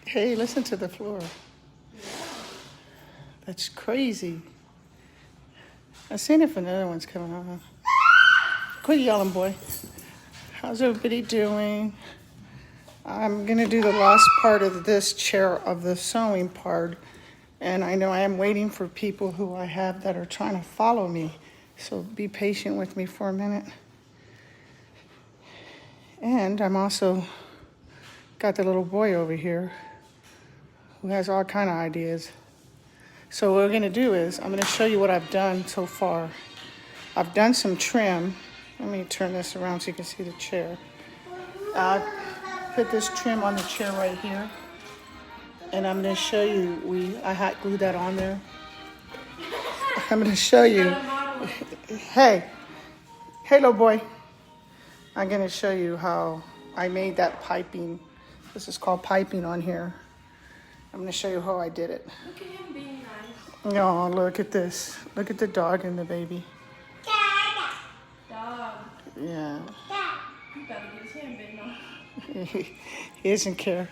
Hey, listen to the floor. That's crazy. I've seen if another one's coming on. Quit yelling, boy. How's everybody doing? I'm going to do the last part of this chair of the sewing part. And I know I am waiting for people who I have that are trying to follow me. So be patient with me for a minute. And I'm also got the little boy over here who has all kind of ideas. So what we're going to do is I'm going to show you what I've done so far. I've done some trim. Let me turn this around so you can see the chair. I put this trim on the chair right here. And I'm going to show you, I hot glued that on there. I'm going to show you. Hey, little boy. I'm going to show you how I made that piping. This is called piping on here. I'm going to show you how I did it. Look at him being nice. No, look at this. Look at the dog and the baby. Dog. Yeah. You better get his hand bitten off. He doesn't care.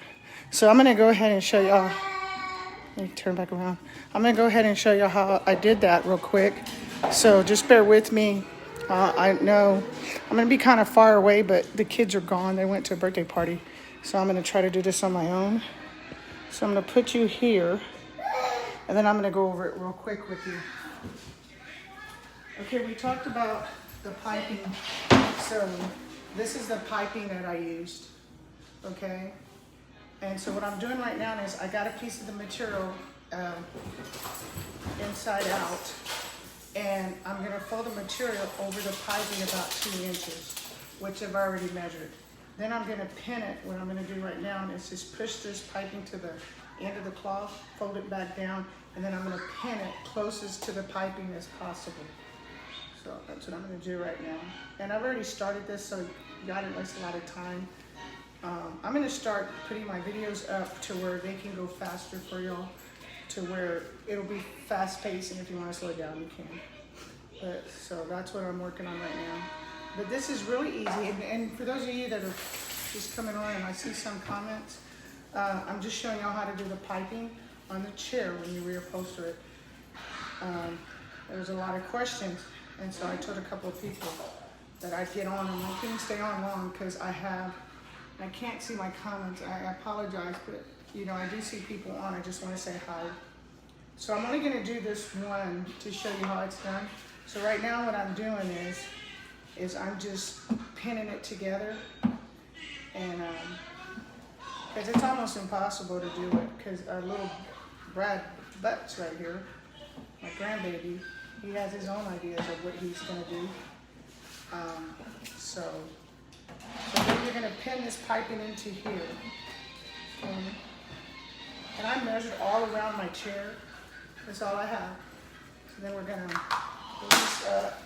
So I'm going to go ahead and show y'all. Let me turn back around. I'm going to go ahead and show you how I did that real quick. So just bear with me. I know I'm going to be kind of far away, but the kids are gone. They went to a birthday party. So I'm going to try to do this on my own. So I'm going to put you here. And then I'm going to go over it real quick with you. Okay, we talked about the piping. So this is the piping that I used. Okay. And so what I'm doing right now is I got a piece of the material inside out. And I'm going to fold the material over the piping about 2 inches, which I've already measured. Then I'm going to pin it. What I'm going to do right now is just push this piping to the end of the cloth, fold it back down, and then I'm going to pin it closest to the piping as possible. So that's what I'm going to do right now. And I've already started this, so you got to waste a lot of time. I'm going to start putting my videos up to where they can go faster for y'all, to where it'll be fast-paced, and if you want to slow it down, you can. But so that's what I'm working on right now. But this is really easy, and for those of you that are just coming on and I see some comments, I'm just showing y'all how to do the piping on the chair when you reupholster it. There was a lot of questions, and so I told a couple of people that I'd get on, and I couldn't stay on long because I can't see my comments. I apologize, but you know, I do see people on. I just want to say hi. So I'm only going to do this one to show you how it's done. So right now what I'm doing is I'm just pinning it together, and because it's almost impossible to do it because our little Brad Butts right here, my grandbaby, he has his own ideas of what he's going to do. So then you're going to pin this piping into here. And I measured all around my chair. That's all I have. So then we're going to put this up.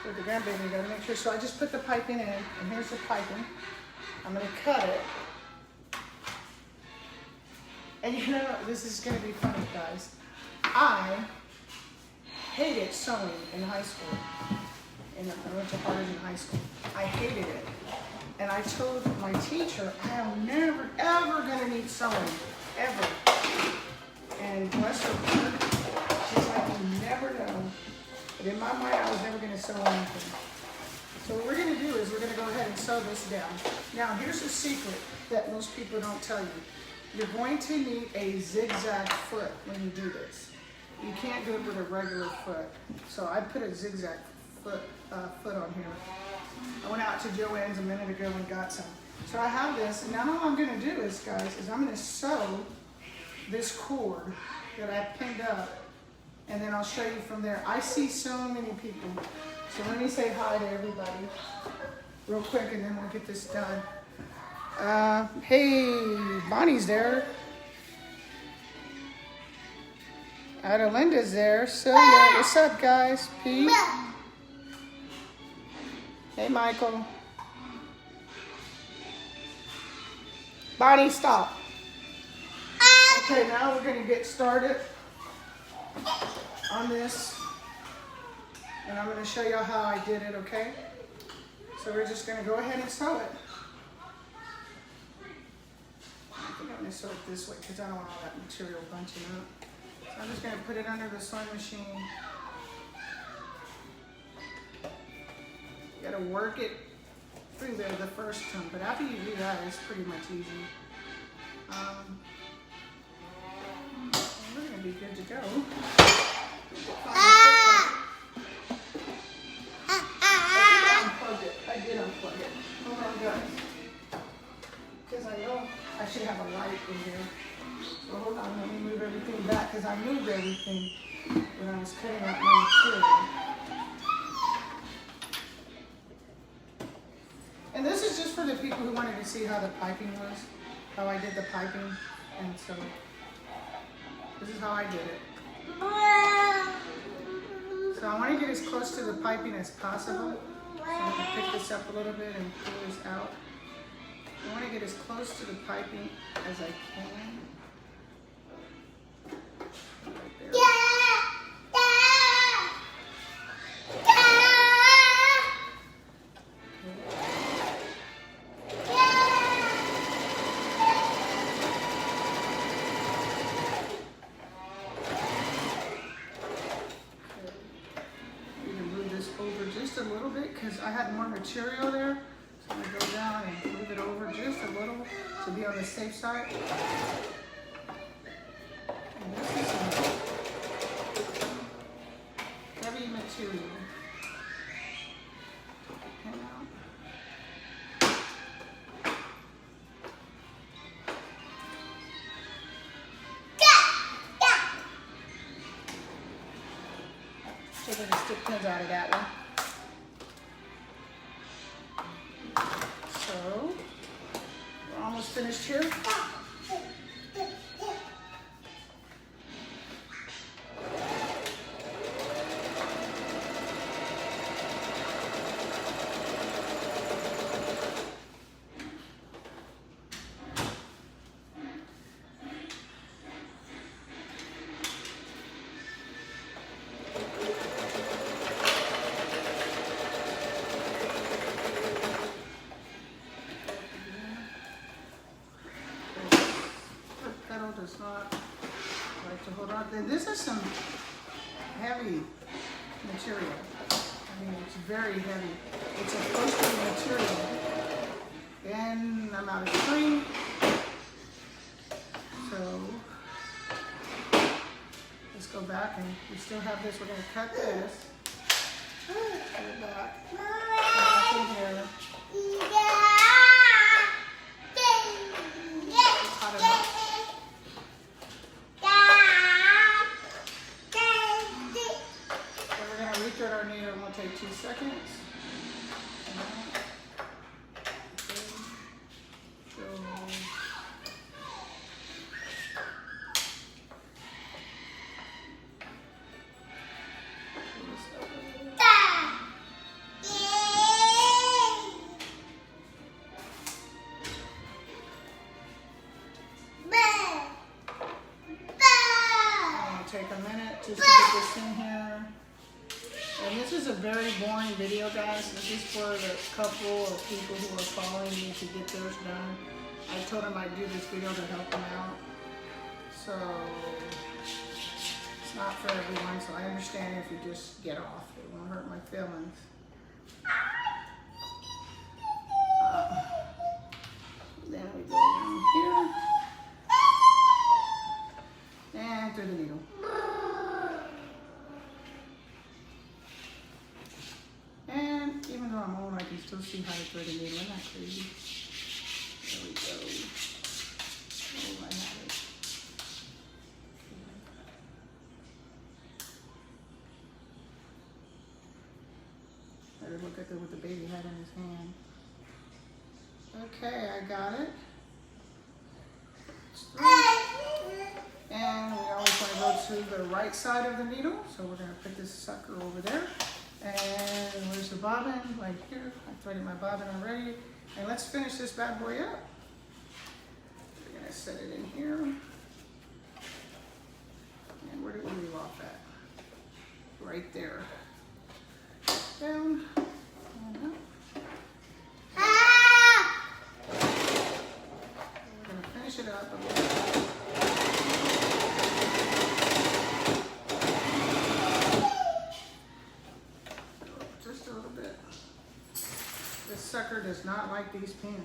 With the grandbaby, you got to make sure. So I just put the piping in, and here's the piping. I'm going to cut it. And you know, this is going to be funny, guys. I hated sewing in high school. And I went to Harding High School. I hated it. And I told my teacher, I am never, ever going to need sewing. Ever. And bless her heart, she's like, you never know. But in my mind, I was never going to sew anything. So what we're going to do is we're going to go ahead and sew this down. Now, here's a secret that most people don't tell you. You're going to need a zigzag foot when you do this. You can't do it with a regular foot. So I put a zigzag foot on here. I went out to Joann's a minute ago and got some. So I have this, and now all I'm going to do is, guys, is I'm going to sew this cord that I pinned up, and then I'll show you from there. I see so many people. So let me say hi to everybody real quick, and then we'll get this done. Hey, Bonnie's there. Adelinda's there. Celia, what's up, guys? Pete. Hey, Michael. Bonnie, stop. Okay, now we're going to get started on this. And I'm going to show you how I did it, okay? So we're just going to go ahead and sew it. think I'm gonna sew it this way because I don't want all that material bunching up. So I'm just gonna put it under the sewing machine. You gotta work it through there the first time, but after you do that, it's pretty much easy. We're gonna be good to go. I did unplug it. Hold on, guys. Because I know I should have a light in here. So hold on, let me move everything back because I moved everything when I was cutting out my material. And this is just for the people who wanted to see how the piping was, how I did the piping. And so this is how I did it. So I want to get as close to the piping as possible. So I'm going to pick this up a little bit and pull this out. I want to get as close to the piping as I can. Right there. Just a little bit because I had more material there. So I'm going to go down and move it over just a little to be on the safe side. And this is some heavy material. Hang out. So we're going to stick pins out of that one. So, we're almost finished here. Does not like to hold on. This is some heavy material. I mean, it's very heavy. It's a postage material. And I'm out of string. So let's go back and we still have this. We're going to cut this. Put it back. Back in here. It's hot enough. Our needle will take 2 seconds. So, I'll take a minute just to get this in here. And this is a very boring video, guys. This is for the couple of people who are following me to get theirs done. I told them I'd do this video to help them out. So, it's not for everyone, so I understand if you just get off. It won't hurt my feelings. Then we go down here. And through the needle. And even though I'm old, I can still see how to thread a needle. Isn't that crazy? There we go. Oh, I have it. Better look at what the baby had in his hand. Okay, I got it. And we always want to go to the right side of the needle. So we're going to put this sucker over there. And where's the bobbin? Right here. I threaded my bobbin already. And let's finish this bad boy up. We're going to set it in here. And where did we leave off at? Right there. Down. And up. We're going to finish it up. Just a little bit. This sucker does not like these pins.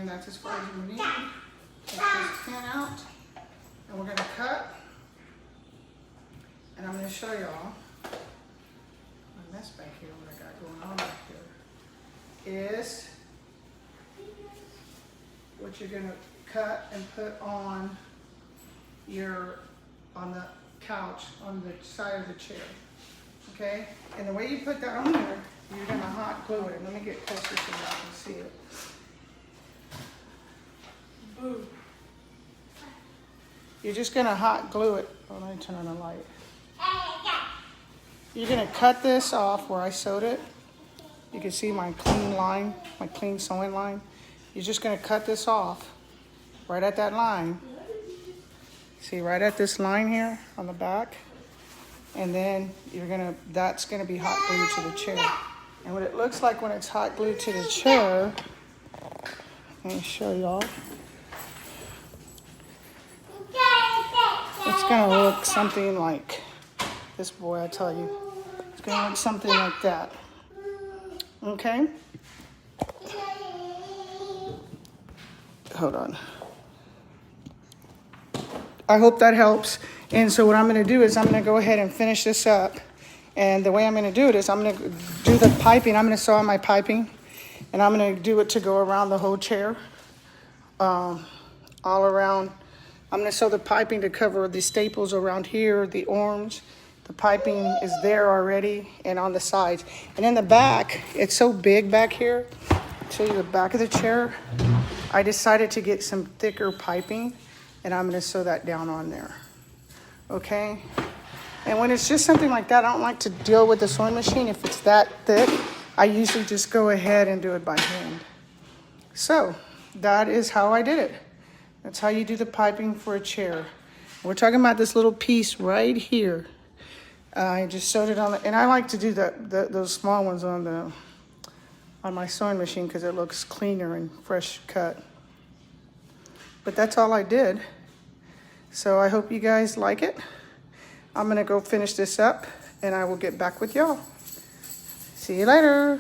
That's as far as you need. Take this pin out, and we're gonna cut. And I'm gonna show y'all my mess back here, what I got going on back here, is what you're gonna cut and put on the couch, on the side of the chair, okay? And the way you put that on there, you're gonna hot glue it. Let me get closer so y'all can see it. Ooh. You're just gonna hot glue it. Oh, let me turn on the light. You're gonna cut this off where I sewed it. You can see my clean line, my clean sewing line. You're just gonna cut this off right at that line. See, right at this line here on the back. And then that's gonna be hot glued to the chair. And what it looks like when it's hot glued to the chair, let me show y'all. It's gonna look something like this, boy, I tell you. It's gonna look something like that. Okay? Hold on. I hope that helps. And so what I'm gonna do is I'm gonna go ahead and finish this up. And the way I'm gonna do it is I'm gonna do the piping. I'm gonna sew on my piping. And I'm gonna do it to go around the whole chair. All around. I'm gonna sew the piping to cover the staples around here, the arms. The piping is there already and on the sides. And in the back, it's so big back here. I'll show you the back of the chair. I decided to get some thicker piping and I'm gonna sew that down on there, okay? And when it's just something like that, I don't like to deal with the sewing machine. If it's that thick, I usually just go ahead and do it by hand. So that is how I did it. That's how you do the piping for a chair. We're talking about this little piece right here. I just sewed it on, and I like to do those small ones on my sewing machine because it looks cleaner and fresh cut. But that's all I did. So I hope you guys like it. I'm gonna go finish this up and I will get back with y'all. See you later.